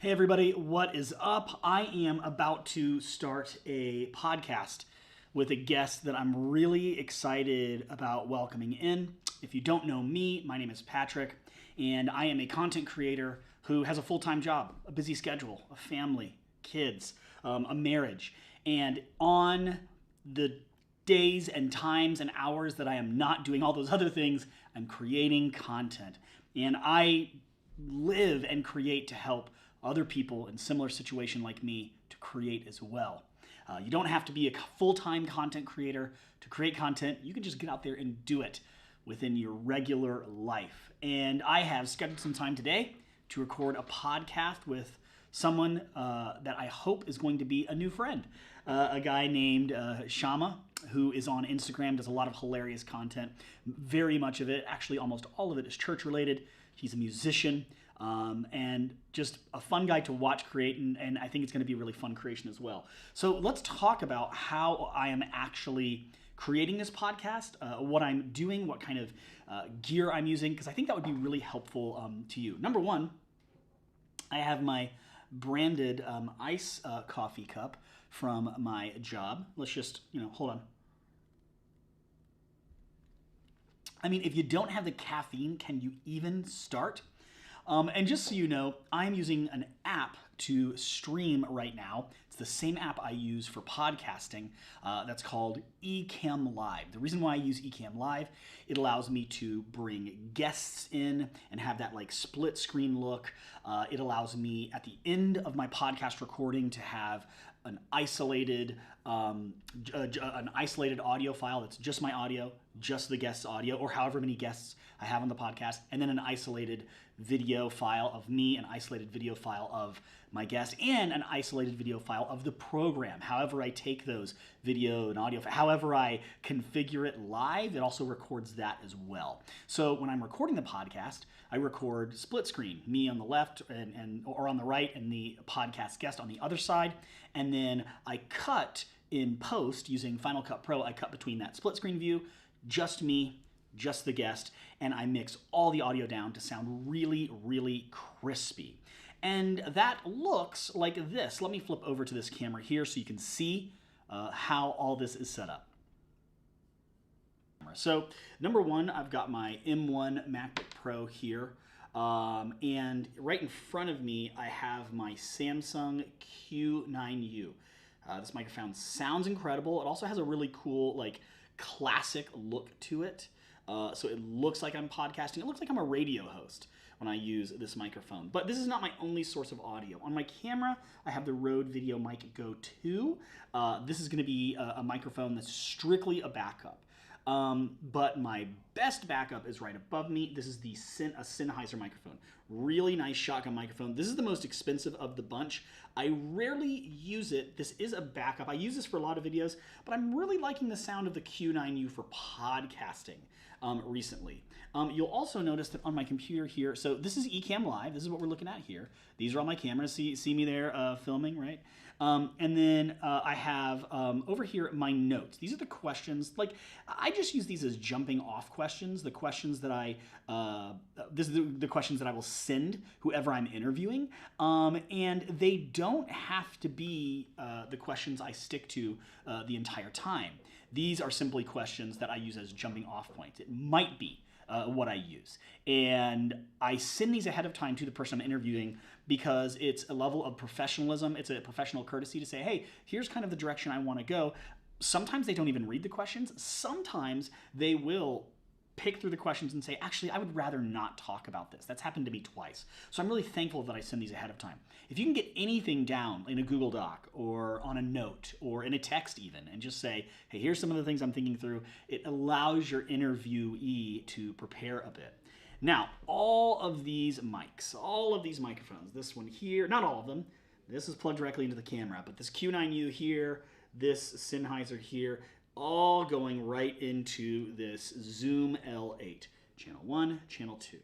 Hey everybody, what is up? I am about to start a podcast with a guest that I'm really excited about welcoming in. If you don't know me, my name is Patrick, and I am a content creator who has a full-time job, a busy schedule, a family, kids, a marriage. And on the days and times and hours that I am not doing all those other things, I'm creating content. And I live and create to help other people in similar situation like me to create as well. You don't have to be a full-time content creator to create content. You can just get out there and do it within your regular life. And I have scheduled some time today to record a podcast with someone that I hope is going to be a new friend. A guy named Shama, who is on Instagram, does a lot of hilarious content. Very much of it, actually almost all of it, is church related. He's a musician. And just a fun guy to watch create, and I think it's going to be a really fun creation as well. So let's talk about how I am actually creating this podcast, what I'm doing, what kind of gear I'm using, because I think that would be really helpful to you. Number one, I have my branded ice coffee cup from my job. Let's just, hold on. I mean, if you don't have the caffeine, can you even start? And just so you know, I'm using an app to stream right now. It's the same app I use for podcasting. That's called Ecamm Live. The reason why I use Ecamm Live, it allows me to bring guests in and have that like split screen look. It allows me at the end of my podcast recording to have an isolated audio file that's just my audio, just the guest's audio, or however many guests I have on the podcast, and then an isolated video file of me, an isolated video file of my guest, and an isolated video file of the program. However I take those video and audio, however I configure it live, it also records that as well. So when I'm recording the podcast, I record split screen, me on the left or on the right, and the podcast guest on the other side, and then I cut in post using Final Cut Pro. I cut between that split screen view, just me, just the guest, and I mix all the audio down to sound really, really crispy. And that looks like this. Let me flip over to this camera here so you can see how all this is set up. So number one, I've got my M1 MacBook Pro here. And right in front of me, I have my Samsung Q9U. This microphone sounds incredible. It also has a really cool, like, classic look to it. So it looks like I'm podcasting. It looks like I'm a radio host when I use this microphone. But this is not my only source of audio. On my camera, I have the Rode VideoMic Go 2. This is going to be a microphone that's strictly a backup. But my best backup is right above me. This is a Sennheiser microphone. Really nice shotgun microphone. This is the most expensive of the bunch. I rarely use it. This is a backup. I use this for a lot of videos, but I'm really liking the sound of the Q9U for podcasting recently. You'll also notice that on my computer here, so this is Ecamm Live. This is what we're looking at here. These are all my cameras. See me there filming, right? And then I have over here my notes. These are the questions. Like, I just use these as jumping off questions. The questions that this is the questions that I will send whoever I'm interviewing. And they don't have to be the questions I stick to the entire time. These are simply questions that I use as jumping off points. It might be what I use. And I send these ahead of time to the person I'm interviewing because it's a level of professionalism. It's a professional courtesy to say, hey, here's kind of the direction I want to go. Sometimes they don't even read the questions. Sometimes they will pick through the questions and say, actually, I would rather not talk about this. That's happened to me twice. So I'm really thankful that I send these ahead of time. If you can get anything down in a Google Doc or on a note or in a text even, and just say, hey, here's some of the things I'm thinking through, it allows your interviewee to prepare a bit. Now, all of these mics, all of these microphones, this one here, not all of them, this is plugged directly into the camera, but this Q9U here, this Sennheiser here, all going right into this Zoom L8, channel 1, channel 2.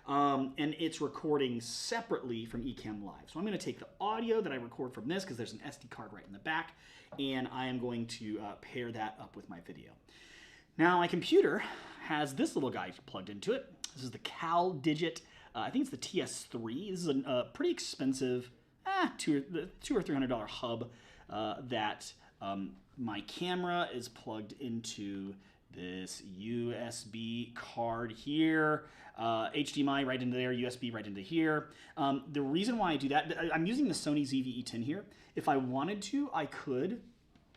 And it's recording separately from Ecamm Live. So I'm going to take the audio that I record from this, because there's an SD card right in the back, and I am going to pair that up with my video. Now, my computer has this little guy plugged into it. This is the CalDigit, I think it's the TS3. This is a pretty expensive $200 or $300 hub that my camera is plugged into this USB card here, HDMI right into there, USB right into here. The reason why I do that, I'm using the Sony ZV-E10 here. If I wanted to, I could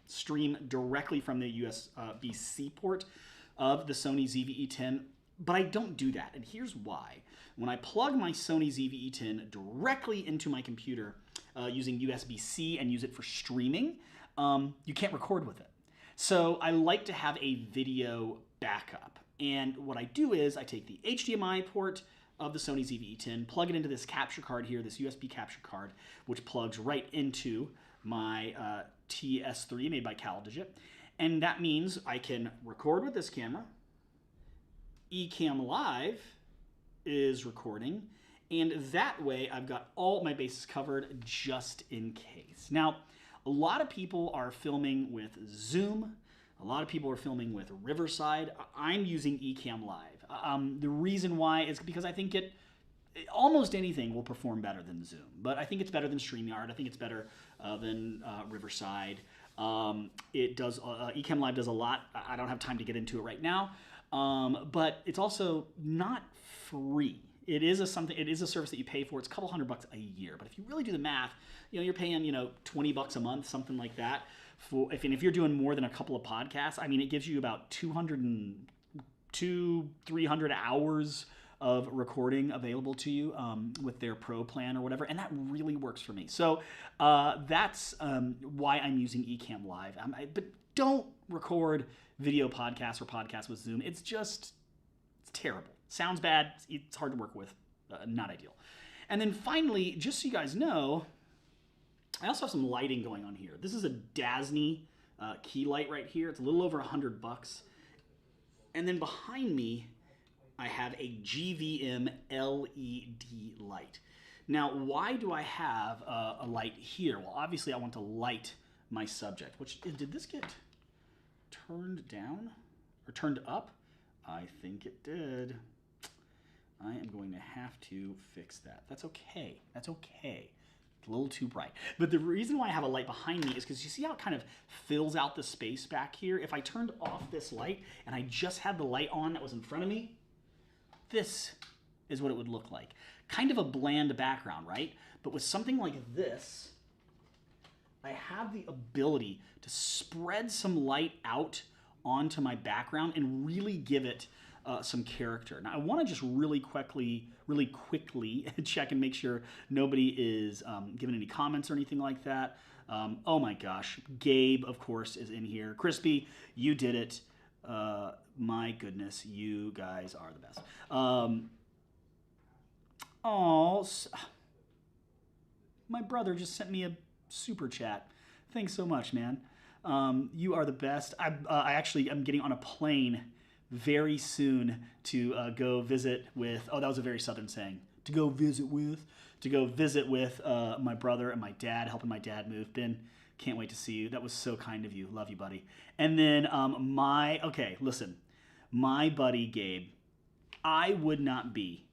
stream directly from the USB-C port of the Sony ZV-E10, but I don't do that, and here's why. When I plug my Sony ZV-E10 directly into my computer using USB-C and use it for streaming, you can't record with it. So I like to have a video backup. And what I do is I take the HDMI port of the Sony ZV-E10, plug it into this capture card here, this USB capture card, which plugs right into my TS3 made by CalDigit. And that means I can record with this camera. Ecamm Live is recording. And that way I've got all my bases covered just in case. Now, a lot of people are filming with Zoom. A lot of people are filming with Riverside. I'm using Ecamm Live. The reason why is because I think almost anything will perform better than Zoom. But I think it's better than StreamYard. I think it's better than Riverside. Ecamm Live does a lot. I don't have time to get into it right now. But it's also not free. It is a service that you pay for. It's a couple $100 a year. But if you really do the math, you're paying, $20 a month, something like that. If you're doing more than a couple of podcasts, I mean, it gives you about 300 hours of recording available to you with their Pro plan or whatever, and that really works for me. So that's why I'm using Ecamm Live. But don't record video podcasts or podcasts with Zoom. It's terrible. Sounds bad. It's hard to work with. Not ideal. And then finally, just so you guys know, I also have some lighting going on here. This is a Dasny key light right here. It's a little over $100. And then behind me, I have a GVM LED light. Now, why do I have a light here? Well, obviously I want to light my subject. Did this get turned down or turned up? I think it did. I am going to have to fix that. That's okay. That's okay. It's a little too bright. But the reason why I have a light behind me is because you see how it kind of fills out the space back here? If I turned off this light and I just had the light on that was in front of me, this is what it would look like. Kind of a bland background, right? But with something like this, I have the ability to spread some light out onto my background and really give it some character. Now I want to just really quickly check and make sure nobody is giving any comments or anything like that. Oh my gosh, Gabe of course is in here. Crispy, you did it. My goodness, you guys are the best. My brother just sent me a super chat. Thanks so much, man. You are the best. I'm getting on a plane very soon to go visit with, that was a very Southern saying, to go visit with my brother and my dad, helping my dad move. Ben, can't wait to see you. That was so kind of you. Love you, buddy. And then listen, my buddy Gabe, I would not be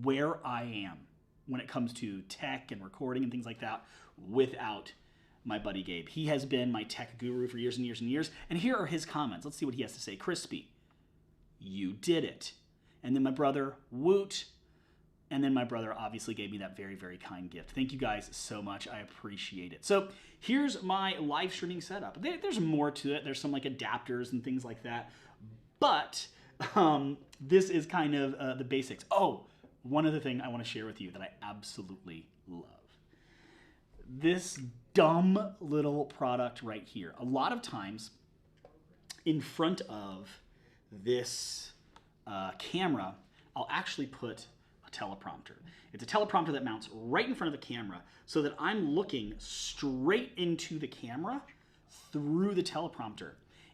where I am when it comes to tech and recording and things like that without my buddy Gabe. He has been my tech guru for years and years and years. And here are his comments. Let's see what he has to say. Crispy, you did it. And then my brother, Woot. And then my brother obviously gave me that very, very kind gift. Thank you guys so much. I appreciate it. So here's my live streaming setup. There's more to it. There's some like adapters and things like that. But this is kind of the basics. Oh, one other thing I want to share with you that I absolutely love. This dumb little product right here. A lot of times in front of this camera, I'll actually put a teleprompter. It's a teleprompter that mounts right in front of the camera so that I'm looking straight into the camera through the teleprompter.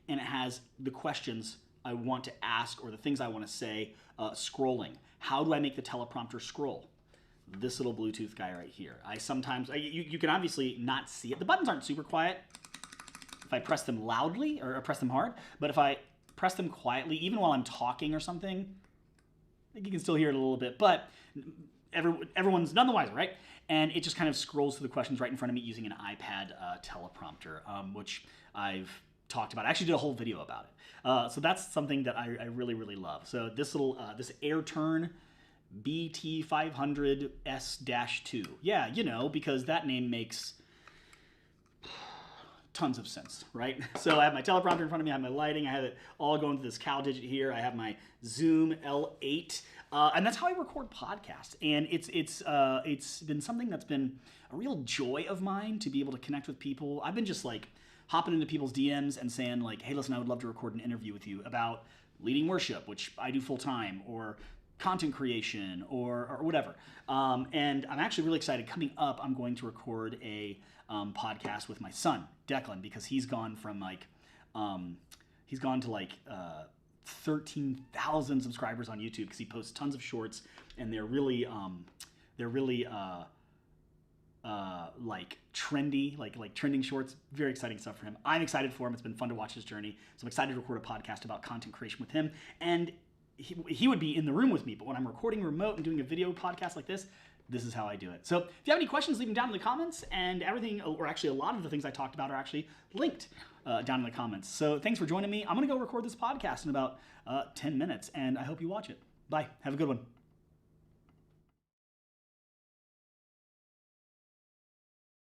And it has the questions I want to ask or the things I want to say scrolling. How do I make the teleprompter scroll? This little Bluetooth guy right here. You can obviously not see it. The buttons aren't super quiet if I press them loudly or press them hard, but if I press them quietly, even while I'm talking or something, I think you can still hear it a little bit, but everyone's none the wiser, right? and it just kind of scrolls through the questions right in front of me using an iPad teleprompter, which I've talked about. I actually did a whole video about it. So that's something that I really, really love. So this little, this AirTurn BT500S-2. Yeah, you know, because that name makes tons of sense, right? So I have my teleprompter in front of me, I have my lighting, I have it all going to this cow digit here, I have my Zoom L8, and that's how I record podcasts. And it's been something that's been a real joy of mine to be able to connect with people. I've been just like hopping into people's DMs and saying like, hey, listen, I would love to record an interview with you about leading worship, which I do full time, or content creation, or whatever. And I'm actually really excited. Coming up, I'm going to record a podcast with my son, Declan, because he's gone from like, he's gone to like 13,000 subscribers on YouTube because he posts tons of shorts, and they're really like trendy, like trending shorts. Very exciting stuff for him. I'm excited for him. It's been fun to watch his journey. So I'm excited to record a podcast about content creation with him. And he would be in the room with me, but when I'm recording remote and doing a video podcast like this is how I do it. So if you have any questions, leave them down in the comments, and everything, or actually a lot of the things I talked about are actually linked down in the comments. So thanks for joining me. I'm gonna go record this podcast in about 10 minutes, and I hope you watch it. Bye, have a good one.